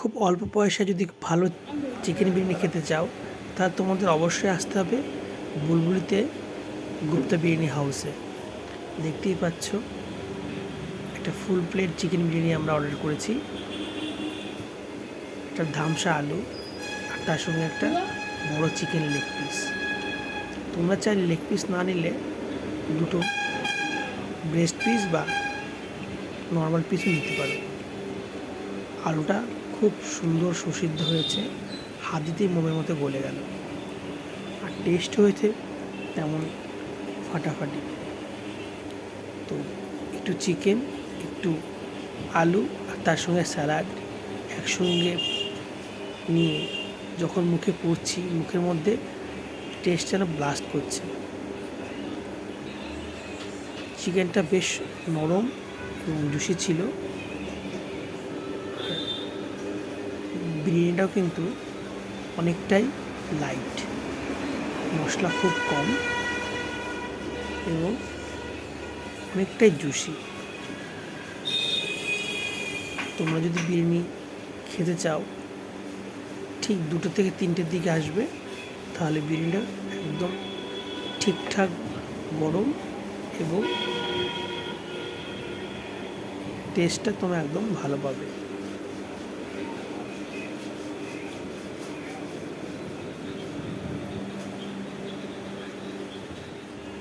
খুব অল্প পয়সায় যদি ভালো চিকেন বিরিয়ানি খেতে চাও তাহলে তোমাদের অবশ্যই আসতে হবে বুলবুলিতে গুপ্তা বিরিয়ানি হাউসে। দেখতেই পাচ্ছ একটা ফুল প্লেট চিকেন বিরিয়ানি আমরা অর্ডার করেছি, একটা ধামসা আলু আর তার সঙ্গে একটা বড় চিকেন লেগ পিস। তোমরা চাইলে লেগ পিস না নিলে দুটো ব্রেস্ট পিস বা নর্মাল পিসও নিতে পারো। আলুটা খুব সুন্দর সুসিদ্ধ হয়েছে, হাত দিতেই মোমের মতো গলে গেল, আর টেস্ট হয়েছে তেমন ফাটাফাটি। তো একটু চিকেন, একটু আলু আর তার সঙ্গে স্যালাড একসঙ্গে নিয়ে যখন মুখে পড়ছি, মুখের মধ্যে টেস্ট যেন ব্লাস্ট করছে। চিকেনটা বেশ নরম এবং জুসি ছিল, বিরিয়ানিটাও কিন্তু অনেকটাই লাইট, মশলা খুব কম এবং অনেকটাই জুসি। তোমরা যদি বিরিয়ানি খেতে চাও ঠিক 2টো থেকে 3টের দিকে আসবে, তাহলে বিরিয়ানিটা একদম ঠিকঠাক গরম এবং টেস্টটা তোমরা একদম ভালো পাবে।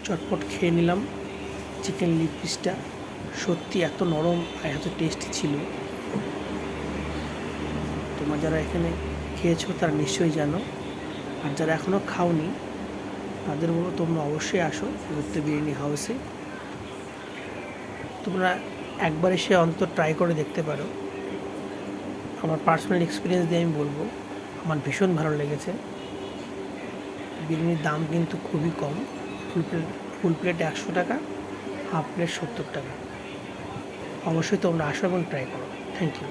চটপট খেয়ে নিলাম চিকেন লেগ পিসটা, সত্যি এত নরম আর এত টেস্টি ছিল। তোমরা যারা এখানে খেয়েছো তারা নিশ্চয়ই জানো, আর যারা এখনও খাওনি তাদের বলো তোমরা অবশ্যই আসো গুপ্তা বিরিয়ানি হাউসে। তোমরা একবার এসে অন্তত ট্রাই করে দেখতে পারো। আমার পার্সোনাল এক্সপিরিয়েন্স দিয়ে আমি বলবো আমার ভীষণ ভালো লেগেছে। বিরিয়ানির দাম কিন্তু খুবই কম, ফুল প্লেট 100 টাকা, হাফ প্লেট 70 টাকা। অবশ্যই তোমরা আসো এবং ট্রাই করো। Thank you.